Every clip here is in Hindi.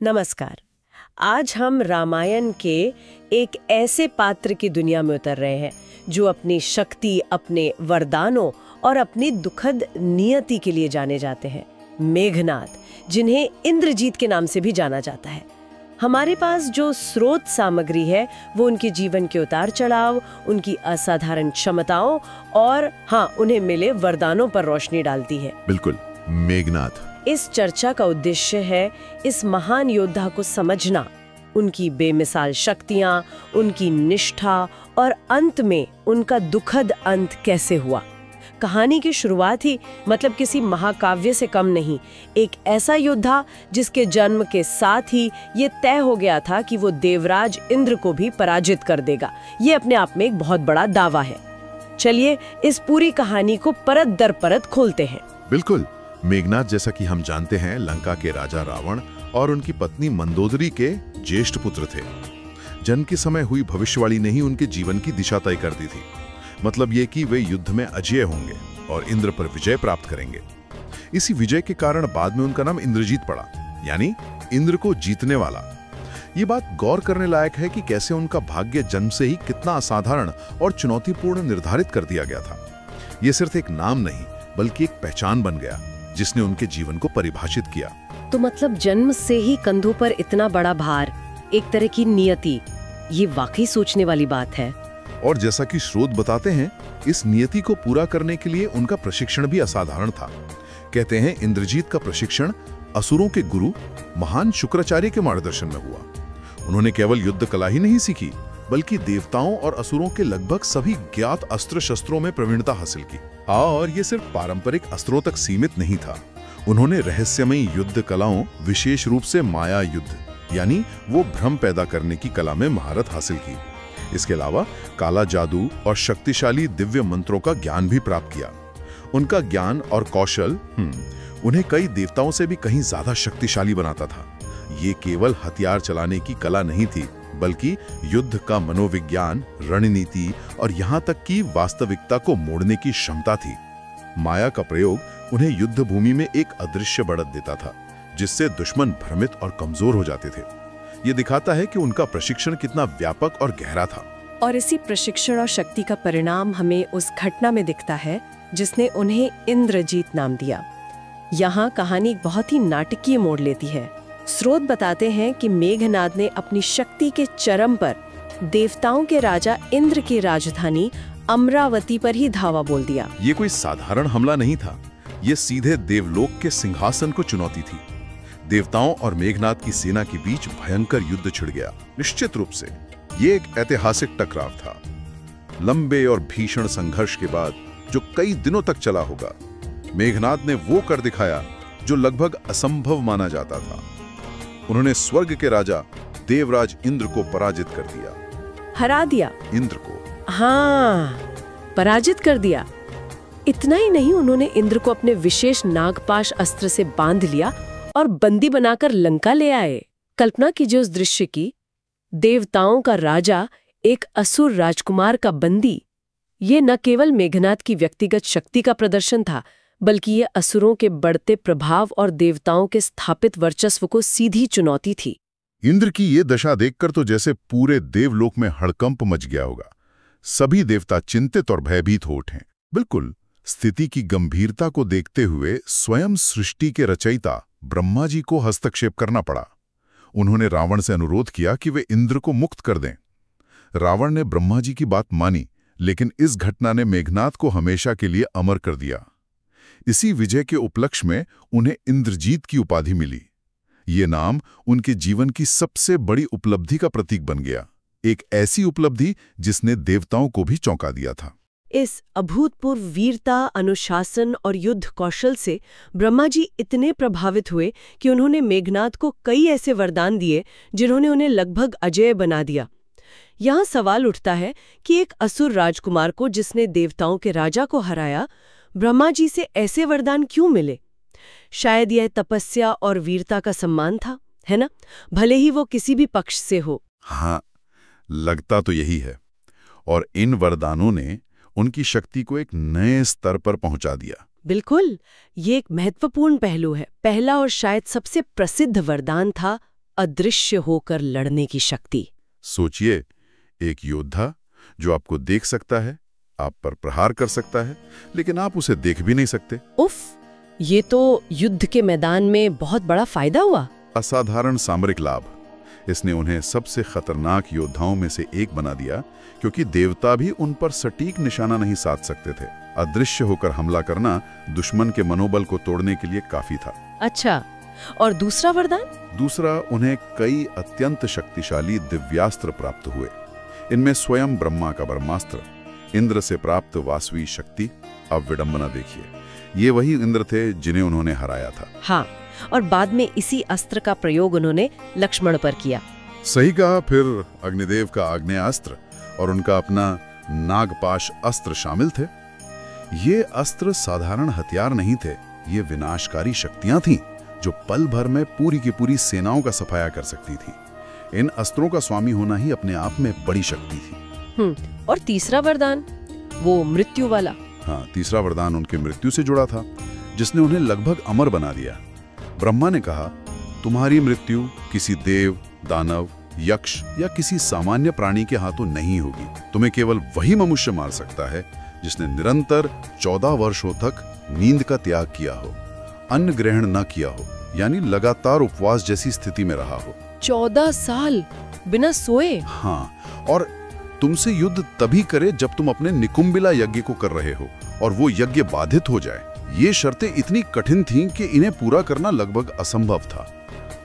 नमस्कार। आज हम रामायण के एक ऐसे पात्र की दुनिया में उतर रहे हैं जो अपनी शक्ति, अपने वरदानों और अपनी दुखद नियति के लिए जाने जाते हैं। मेघनाद, जिन्हें इंद्रजीत के नाम से भी जाना जाता है। हमारे पास जो स्रोत सामग्री है वो उनके जीवन के उतार चढ़ाव, उनकी असाधारण क्षमताओं और उन्हें मिले वरदानों पर रोशनी डालती है। बिल्कुल, मेघनाद। इस चर्चा का उद्देश्य है इस महान योद्धा को समझना, उनकी बेमिसाल शक्तियां, उनकी निष्ठा और अंत में उनका दुखद अंत कैसे हुआ। कहानी की शुरुआत ही किसी महाकाव्य से कम नहीं। एक ऐसा योद्धा जिसके जन्म के साथ ही ये तय हो गया था कि वो देवराज इंद्र को भी पराजित कर देगा। ये अपने आप में एक बहुत बड़ा दावा है। चलिए इस पूरी कहानी को परत दर परत खोलते हैं। बिल्कुल। मेघनाद, जैसा कि हम जानते हैं, लंका के राजा रावण और उनकी पत्नी मंदोदरी के ज्येष्ठ पुत्र थे। जन्म के समय हुई भविष्यवाणी ने ही उनके जीवन की दिशा तय कर दी थी। मतलब ये कि वे युद्ध में अजेय होंगे और इंद्र पर विजय प्राप्त करेंगे। इसी विजय के कारण बाद में उनका नाम इंद्रजीत पड़ा, यानी इंद्र को जीतने वाला। ये बात गौर करने लायक है कि कैसे उनका भाग्य जन्म से ही कितना असाधारण और चुनौतीपूर्ण निर्धारित कर दिया गया था। ये सिर्फ एक नाम नहीं बल्कि एक पहचान बन गया जिसने उनके जीवन को परिभाषित किया। तो जन्म से ही कंधों पर इतना बड़ा भार, एक तरह की नियति, ये वाकई सोचने वाली बात है। और जैसा कि स्रोत बताते हैं, इस नियति को पूरा करने के लिए उनका प्रशिक्षण भी असाधारण था। कहते हैं इंद्रजीत का प्रशिक्षण असुरों के गुरु महान शुक्राचार्य के मार्गदर्शन में हुआ। उन्होंने केवल युद्ध कला ही नहीं सीखी बल्कि देवताओं और असुरों के लगभग सभी ज्ञात अस्त्र शस्त्रों में प्रवीणता हासिल की। और ये सिर्फ पारंपरिक अस्त्रों तक सीमित नहीं था। उन्होंने रहस्यमयी युद्ध कलाओं, विशेष रूप से माया युद्ध यानी वो भ्रम पैदा करने की कला में महारत हासिल की। इसके अलावा काला जादू और शक्तिशाली दिव्य मंत्रों का ज्ञान भी प्राप्त किया। उनका ज्ञान और कौशल उन्हें कई देवताओं से भी कहीं ज्यादा शक्तिशाली बनाता था। ये केवल हथियार चलाने की कला नहीं थी बल्कि युद्ध का मनोविज्ञान, रणनीति और यहाँ तक कि वास्तविकता को मोड़ने की क्षमता थी। माया का प्रयोग उन्हें युद्ध भूमि में एक अदृश्य बढ़त देता था जिससे दुश्मन भ्रमित और कमजोर हो जाते थे। ये दिखाता है कि उनका प्रशिक्षण कितना व्यापक और गहरा था। और इसी प्रशिक्षण और शक्ति का परिणाम हमें उस घटना में दिखता है जिसने उन्हें इंद्रजीत नाम दिया। यहाँ कहानी बहुत ही नाटकीय मोड़ लेती है। स्रोत बताते हैं कि मेघनाद ने अपनी शक्ति के चरम पर देवताओं के राजा इंद्र की राजधानी अमरावती पर ही धावा बोल दिया। ये कोई साधारण हमला नहीं था, ये सीधे देवलोक के सिंहासन को चुनौती थी। देवताओं और मेघनाद की सेना के बीच भयंकर युद्ध छिड़ गया। निश्चित रूप से ये एक ऐतिहासिक टकराव था। लंबे और भीषण संघर्ष के बाद जो कई दिनों तक चला होगा, मेघनाद ने वो कर दिखाया जो लगभग असंभव माना जाता था। उन्होंने स्वर्ग के राजा देवराज इंद्र को पराजित कर दिया। हरा दिया इंद्र को। पराजित कर दिया। इतना ही नहीं, उन्होंने इंद्र को अपने विशेष नागपाश अस्त्र से बांध लिया और बंदी बनाकर लंका ले आए। कल्पना कीजिए उस दृश्य की। देवताओं का राजा एक असुर राजकुमार का बंदी। ये न केवल मेघनाद की व्यक्तिगत शक्ति का प्रदर्शन था बल्कि ये असुरों के बढ़ते प्रभाव और देवताओं के स्थापित वर्चस्व को सीधी चुनौती थी। इंद्र की ये दशा देखकर तो जैसे पूरे देवलोक में हड़कंप मच गया होगा। सभी देवता चिंतित और भयभीत हो उठे। बिल्कुल, स्थिति की गंभीरता को देखते हुए स्वयं सृष्टि के रचयिता ब्रह्मा जी को हस्तक्षेप करना पड़ा। उन्होंने रावण से अनुरोध किया कि वे इंद्र को मुक्त कर दें। रावण ने ब्रह्मा जी की बात मानी, लेकिन इस घटना ने मेघनाद को हमेशा के लिए अमर कर दिया। इसी विजय के उपलक्ष्य में उन्हें इंद्रजीत की उपाधि मिली। ये नाम उनके जीवन की सबसे बड़ी उपलब्धि का प्रतीक बन गया, एक ऐसी उपलब्धि जिसने देवताओं को भी चौंका दिया था। इस अभूतपूर्व वीरता, अनुशासन और युद्ध कौशल से ब्रह्मा जी इतने प्रभावित हुए कि उन्होंने मेघनाद को कई ऐसे वरदान दिए जिन्होंने उन्हें लगभग अजेय बना दिया। यहाँ सवाल उठता है कि एक असुर राजकुमार को जिसने देवताओं के राजा को हराया, ब्रह्मा जी से ऐसे वरदान क्यों मिले? शायद यह तपस्या और वीरता का सम्मान था, है ना? भले ही वो किसी भी पक्ष से हो। हाँ, लगता तो यही है। और इन वरदानों ने उनकी शक्ति को एक नए स्तर पर पहुंचा दिया। बिल्कुल, ये एक महत्वपूर्ण पहलू है। पहला और शायद सबसे प्रसिद्ध वरदान था अदृश्य होकर लड़ने की शक्ति। सोचिए, एक योद्धा जो आपको देख सकता है, आप पर प्रहार कर सकता है, लेकिन आप उसे देख भी नहीं सकते। उफ, ये तो युद्ध के मैदान में बहुत बड़ा फायदा हुआ। असाधारण सामरिक लाभ। इसने उन्हें सबसे खतरनाक योद्धाओं में से एक बना दिया, क्योंकि देवता भी उन पर सटीक निशाना नहीं साध सकते थे। अदृश्य होकर हमला करना दुश्मन के मनोबल को तोड़ने के लिए काफी था। अच्छा, और दूसरा वरदान? दूसरा, उन्हें कई अत्यंत शक्तिशाली दिव्यास्त्र प्राप्त हुए। इनमें स्वयं ब्रह्मा का ब्रह्मास्त्र, इंद्र से प्राप्त वासवी शक्ति। अब विडंबना देखिए, ये वही इंद्र थे जिन्हें उन्होंने हराया था। हाँ, और बाद में इसी अस्त्र का प्रयोग उन्होंने लक्ष्मण पर किया। सही कहा। फिर अग्निदेव का आग्नेयास्त्र और उनका अपना नागपाश अस्त्र शामिल थे। ये अस्त्र साधारण हथियार नहीं थे, ये विनाशकारी शक्तियां थीं जो पल भर में पूरी की पूरी सेनाओं का सफाया कर सकती थी। इन अस्त्रों का स्वामी होना ही अपने आप में बड़ी शक्ति थी। और तीसरा वरदान, वो मृत्यु वाला? हाँ, तीसरा वरदान उनके मृत्यु से जुड़ा था, जिसने उन्हें लगभग अमर बना दिया। ब्रह्मा ने कहा, तुम्हारी मृत्यु किसी देव, दानव, यक्ष या किसी सामान्य प्राणी के हाथों नहीं होगी। तुम्हें केवल वही मनुष्य मार सकता है जिसने निरंतर 14 वर्षों तक नींद का त्याग किया हो, अन्न ग्रहण न किया हो, यानी लगातार उपवास जैसी स्थिति में रहा हो। 14 साल बिना सोए? हाँ, और तुमसे युद्ध तभी करे जब तुम अपने निकुंबिला यज्ञ को कर रहे हो और वो यज्ञ बाधित हो जाए। ये शर्तें इतनी कठिन थीं कि इन्हें पूरा करना लगभग असंभव था।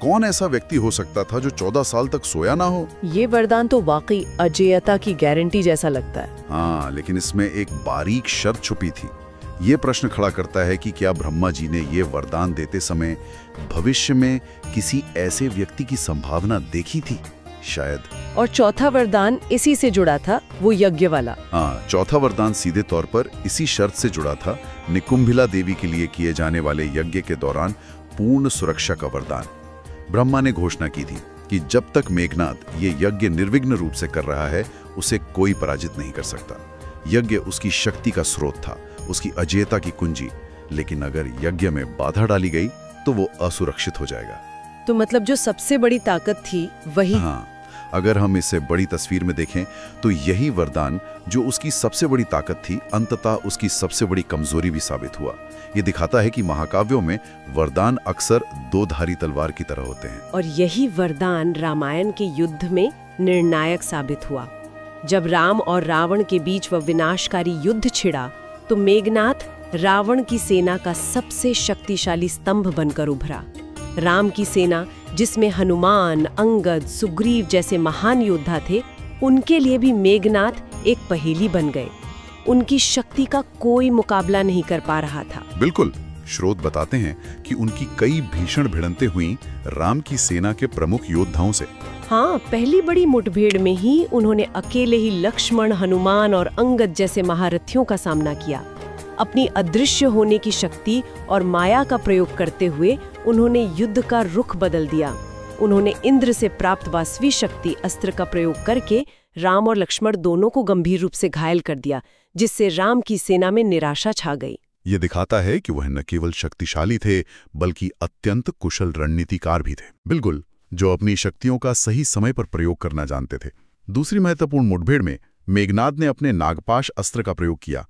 कौन ऐसा व्यक्ति हो सकता था जो 14 साल तक सोया ना हो? ये वरदान तो वाकई अजेयता की गारंटी जैसा लगता है। हाँ, लेकिन इसमें एक बारीक शर्त छुपी थी। ये प्रश्न खड़ा करता है कि क्या ब्रह्मा जी ने ये वरदान देते समय भविष्य में किसी ऐसे व्यक्ति की संभावना देखी थी? शायद। और चौथा वरदान इसी से जुड़ा था, वो यज्ञ वाला। हाँ, चौथा वरदान सीधे तौर पर इसी शर्त से जुड़ा था, निकुंभिला देवी के लिए किए जाने वाले यज्ञ के दौरान पूर्ण सुरक्षा का वरदान। ब्रह्मा ने घोषणा की थी कि जब तक मेघनाद ये यज्ञ निर्विघ्न रूप से कर रहा है, उसे कोई पराजित नहीं कर सकता। यज्ञ उसकी शक्ति का स्रोत था, उसकी अजेयता की कुंजी। लेकिन अगर यज्ञ में बाधा डाली गई तो वो असुरक्षित हो जाएगा। तो मतलब जो सबसे बड़ी ताकत थी वही। हाँ, अगर हम इसे बड़ी तस्वीर में देखें तो यही वरदान जो उसकी सबसे बड़ी ताकत थी, अंततः उसकी सबसे बड़ी कमजोरी भी साबित हुआ। ये दिखाता है कि महाकाव्यों में वरदान अक्सर दो धारी तलवार की तरह होते हैं। और यही वरदान रामायण के युद्ध में निर्णायक साबित हुआ। जब राम और रावण के बीच वह विनाशकारी युद्ध छिड़ा तो मेघनाद रावण की सेना का सबसे शक्तिशाली स्तंभ बनकर उभरा। राम की सेना, जिसमें हनुमान, अंगद, सुग्रीव जैसे महान योद्धा थे, उनके लिए भी मेघनाद एक पहेली बन गए। उनकी शक्ति का कोई मुकाबला नहीं कर पा रहा था। बिल्कुल। स्रोत बताते हैं कि उनकी कई भीषण भिड़ंतें हुईं राम की सेना के प्रमुख योद्धाओं से। हाँ, पहली बड़ी मुठभेड़ में ही उन्होंने अकेले ही लक्ष्मण, हनुमान और अंगद जैसे महारथियों का सामना किया। अपनी अदृश्य होने की शक्ति और माया का प्रयोग करते हुए उन्होंने युद्ध का रुख बदल दिया। उन्होंने इंद्र से प्राप्त वासवी शक्ति अस्त्र का प्रयोग करके राम और लक्ष्मण दोनों को गंभीर रूप से घायल कर दिया, जिससे राम की सेना में निराशा छा गई। ये दिखाता है कि वह न केवल शक्तिशाली थे बल्कि अत्यंत कुशल रणनीतिकार भी थे। बिल्कुल, जो अपनी शक्तियों का सही समय पर प्रयोग करना जानते थे। दूसरी महत्वपूर्ण मुठभेड़ में मेघनाद ने अपने नागपाश अस्त्र का प्रयोग किया।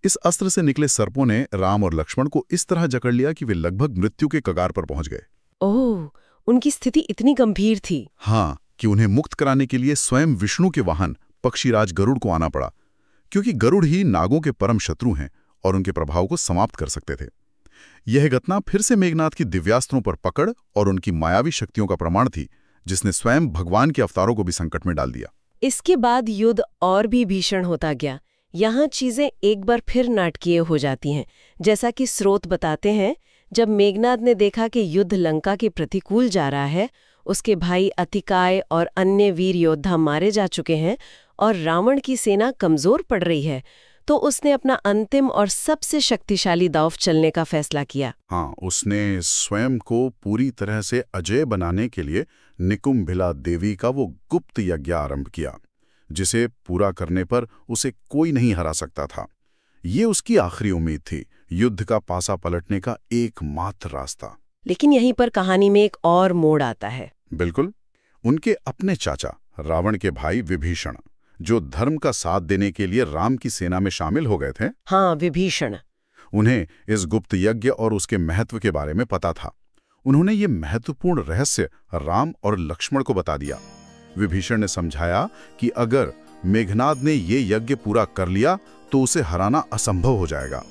इस अस्त्र से निकले सर्पों ने राम और लक्ष्मण को इस तरह जकड़ लिया कि वे लगभग मृत्यु के कगार पर पहुंच गए। ओह, उनकी स्थिति इतनी गंभीर थी। हाँ, कि उन्हें मुक्त कराने के लिए स्वयं विष्णु के वाहन पक्षीराज गरुड़ को आना पड़ा, क्योंकि गरुड़ ही नागों के परम शत्रु हैं और उनके प्रभाव को समाप्त कर सकते थे। यह घटना फिर से मेघनाद की दिव्यास्त्रों पर पकड़ और उनकी मायावी शक्तियों का प्रमाण थी, जिसने स्वयं भगवान के अवतारों को भी संकट में डाल दिया। इसके बाद युद्ध और भी भीषण होता गया। यहाँ चीजें एक बार फिर नाटकीय हो जाती हैं। जैसा कि स्रोत बताते हैं, जब मेघनाद ने देखा कि युद्ध लंका के प्रतिकूल जा रहा है, उसके भाई अतिकाय और अन्य वीर योद्धा मारे जा चुके हैं और रावण की सेना कमजोर पड़ रही है, तो उसने अपना अंतिम और सबसे शक्तिशाली दांव चलने का फैसला किया। हाँ, उसने स्वयं को पूरी तरह से अजय बनाने के लिए निकुंभिला देवी का वो गुप्त यज्ञ आरंभ किया, जिसे पूरा करने पर उसे कोई नहीं हरा सकता था। ये उसकी आखिरी उम्मीद थी, युद्ध का पासा पलटने का एकमात्र रास्ता। लेकिन यहीं पर कहानी में एक और मोड़ आता है। बिल्कुल। उनके अपने चाचा रावण के भाई विभीषण, जो धर्म का साथ देने के लिए राम की सेना में शामिल हो गए थे, हाँ, विभीषण। उन्हें इस गुप्त यज्ञ और उसके महत्व के बारे में पता था। उन्होंने ये महत्वपूर्ण रहस्य राम और लक्ष्मण को बता दिया। विभीषण ने समझाया कि अगर मेघनाद ने ये यज्ञ पूरा कर लिया तो उसे हराना असंभव हो जाएगा।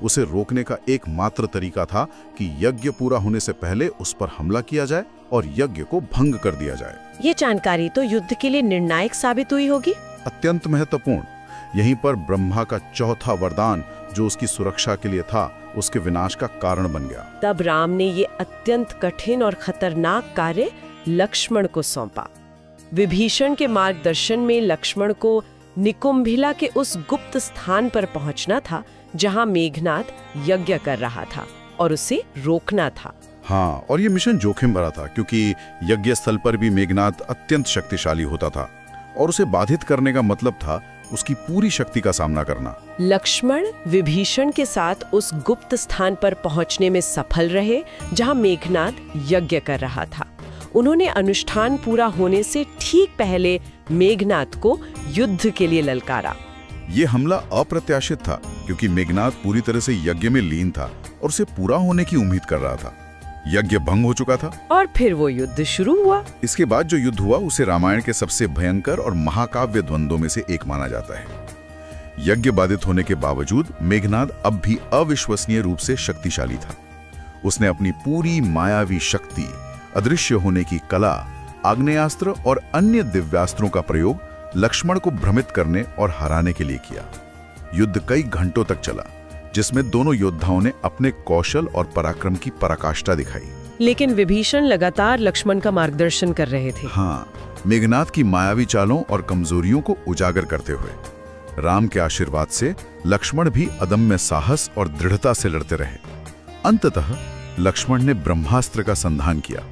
उसे रोकने का एकमात्र तरीका था कि यज्ञ पूरा होने से पहले उस पर हमला किया जाए और यज्ञ को भंग कर दिया जाए। ये जानकारी तो युद्ध के लिए निर्णायक साबित हुई होगी। अत्यंत महत्वपूर्ण। यहीं पर ब्रह्मा का चौथा वरदान, जो उसकी सुरक्षा के लिए था, उसके विनाश का कारण बन गया। तब राम ने ये अत्यंत कठिन और खतरनाक कार्य लक्ष्मण को सौंपा। विभीषण के मार्गदर्शन में लक्ष्मण को निकुंभिला के उस गुप्त स्थान पर पहुंचना था जहां मेघनाद यज्ञ कर रहा था और उसे रोकना था। हाँ, और ये मिशन जोखिम भरा था क्योंकि यज्ञ स्थल पर भी मेघनाद अत्यंत शक्तिशाली होता था और उसे बाधित करने का मतलब था उसकी पूरी शक्ति का सामना करना। लक्ष्मण विभीषण के साथ उस गुप्त स्थान पर पहुंचने में सफल रहे जहां मेघनाद यज्ञ कर रहा था। उन्होंने अनुष्ठान पूरा होने से ठीक पहले मेघनाद को युद्ध के लिए ललकारा। ये हमला अप्रत्याशित था क्योंकि मेघनाद पूरी तरह से यज्ञ में लीन था और उसे पूरा होने की उम्मीद कर रहा था। यज्ञ भंग हो चुका था और फिर वो युद्ध शुरू हुआ। इसके बाद जो युद्ध हुआ उसे रामायण के सबसे भयंकर और महाकाव्य द्वंद्वों में से एक माना जाता है। यज्ञ बाधित होने के बावजूद मेघनाद अब भी अविश्वसनीय रूप से शक्तिशाली था। उसने अपनी पूरी मायावी शक्ति, अदृश्य होने की कला, आग्नेयास्त्र और अन्य दिव्यास्त्रों का प्रयोग लक्ष्मण को भ्रमित करने और हराने के लिए किया। युद्ध कई घंटों तक चला, जिसमें दोनों योद्धाओं ने अपने कौशल और पराक्रम की पराकाष्ठा दिखाई। लेकिन विभीषण लगातार लक्ष्मण का मार्गदर्शन कर रहे थे। हाँ, मेघनाद की मायावी चालों और कमजोरियों को उजागर करते हुए। राम के आशीर्वाद से लक्ष्मण भी अदम्य साहस और दृढ़ता से लड़ते रहे। अंततः लक्ष्मण ने ब्रह्मास्त्र का संधान किया,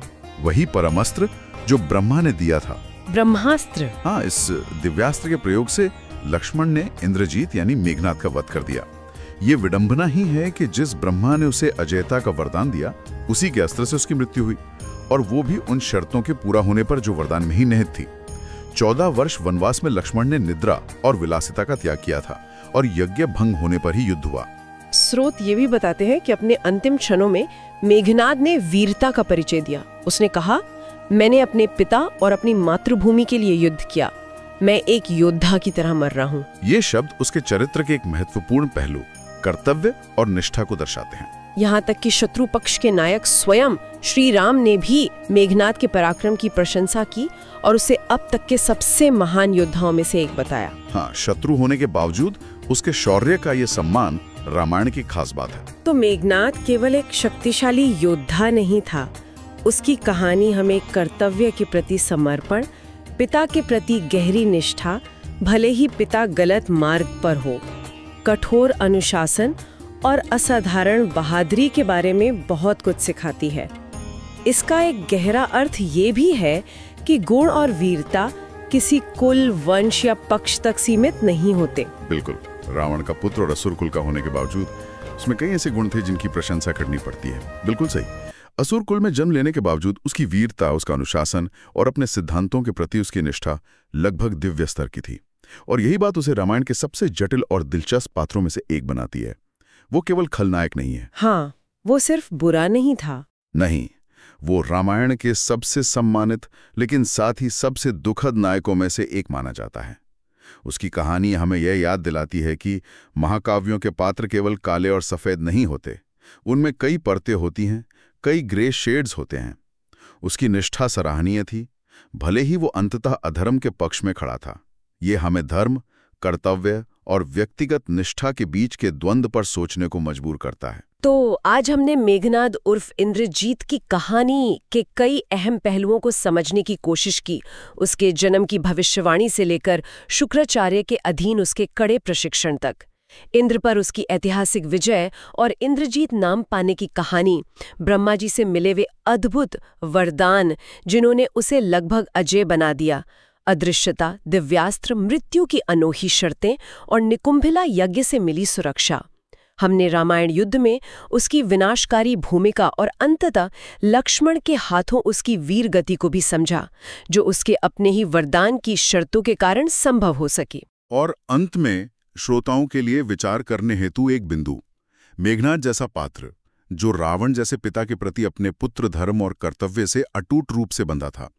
वही परमास्त्र जो ब्रह्मा ने दिया था। ब्रह्मास्त्र? हाँ, इस दिव्यास्त्र के प्रयोग से लक्ष्मण ने इंद्रजीत यानी मेघनाद का वध कर दिया। ये विडंबना ही है कि जिस ब्रह्मा ने उसे अजयता का वरदान दिया, उसी के अस्त्र से उसकी मृत्यु हुई, और वो भी उन शर्तों के पूरा होने पर जो वरदान में ही निहित थी। 14 वर्ष वनवास में लक्ष्मण ने निद्रा और विलासिता का त्याग किया था और यज्ञ भंग होने पर ही युद्ध हुआ। स्रोत ये भी बताते हैं कि अपने अंतिम क्षणों में मेघनाद ने वीरता का परिचय दिया। उसने कहा, मैंने अपने पिता और अपनी मातृभूमि के लिए युद्ध किया, मैं एक योद्धा की तरह मर रहा हूँ। ये शब्द उसके चरित्र के एक महत्वपूर्ण पहलू, कर्तव्य और निष्ठा को दर्शाते हैं। यहाँ तक कि शत्रु पक्ष के नायक स्वयं श्री राम ने भी मेघनाद के पराक्रम की प्रशंसा की और उसे अब तक के सबसे महान योद्धाओं में से एक बताया। हाँ, शत्रु होने के बावजूद उसके शौर्य का ये सम्मान रामायण की खास बात है। तो मेघनाद केवल एक शक्तिशाली योद्धा नहीं था, उसकी कहानी हमें कर्तव्य के प्रति समर्पण, पिता के प्रति गहरी निष्ठा, भले ही पिता गलत मार्ग पर हो, कठोर अनुशासन और असाधारण बहादुरी के बारे में बहुत कुछ सिखाती है। इसका एक गहरा अर्थ ये भी है कि गुण और वीरता किसी कुल, वंश या पक्ष तक सीमित नहीं होते। बिल्कुल, रावण का पुत्र और असुर कुल का होने के बावजूद उसमें कई ऐसे गुण थे जिनकी प्रशंसा करनी पड़ती है। बिल्कुल सही। असुर कुल में जन्म लेने के बावजूद उसकी वीरता, उसका अनुशासन और अपने सिद्धांतों के प्रति उसकी निष्ठा लगभग दिव्य स्तर की थी, और यही बात उसे रामायण के सबसे जटिल और दिलचस्प पात्रों में से एक बनाती है। वो केवल खलनायक नहीं है। हाँ, वो सिर्फ बुरा नहीं था। नहीं, वो रामायण के सबसे सम्मानित लेकिन साथ ही सबसे दुखद नायकों में से एक माना जाता है। उसकी कहानी हमें यह याद दिलाती है कि महाकाव्यों के पात्र केवल काले और सफ़ेद नहीं होते, उनमें कई परतें होती हैं, कई ग्रे शेड्स होते हैं। उसकी निष्ठा सराहनीय थी, भले ही वो अंततः अधर्म के पक्ष में खड़ा था। ये हमें धर्म, कर्तव्य और व्यक्तिगत निष्ठा के बीच के द्वंद्व पर सोचने को मजबूर करता है। तो आज हमने मेघनाद उर्फ इंद्रजीत की कहानी के कई अहम पहलुओं को समझने की कोशिश की, उसके जन्म की भविष्यवाणी से लेकर शुक्राचार्य के अधीन उसके कड़े प्रशिक्षण तक, इंद्र पर उसकी ऐतिहासिक विजय और इंद्रजीत नाम पाने की कहानी, ब्रह्मा जी से मिले वे अद्भुत वरदान जिन्होंने उसे लगभग अजय बना दिया, अदृश्यता, दिव्यास्त्र, मृत्यु की अनोखी शर्तें और निकुंभिला यज्ञ से मिली सुरक्षा। हमने रामायण युद्ध में उसकी विनाशकारी भूमिका और अंततः लक्ष्मण के हाथों उसकी वीर गति को भी समझा, जो उसके अपने ही वरदान की शर्तों के कारण संभव हो सकी। और अंत में श्रोताओं के लिए विचार करने हेतु एक बिंदु, मेघनाद जैसा पात्र जो रावण जैसे पिता के प्रति अपने पुत्र धर्म और कर्तव्य से अटूट रूप से बंधा था,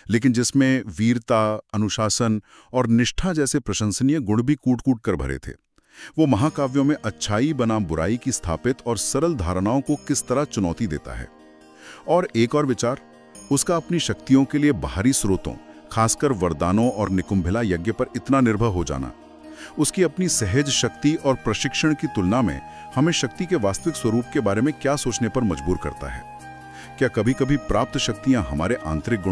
लेकिन जिसमें वीरता, अनुशासन और निष्ठा जैसे प्रशंसनीय गुण भी कूट-कूट कर भरे थे। वो महाकाव्यों में अच्छाई बनाम बुराई की स्थापित और सरल धारणाओं को किस तरह चुनौती देता है। और एक और विचार, उसका अपनी शक्तियों के लिए बाहरी स्रोतों, खासकर वरदानों और निकुंभिला यज्ञ पर इतना निर्भर हो जाना, उसकी अपनी सहज शक्ति और प्रशिक्षण की तुलना में हमें शक्ति के वास्तविक स्वरूप के बारे में क्या सोचने पर मजबूर करता है। क्या कभी-कभी प्राप्त शक्तियां हमारे आंतरिक गुणों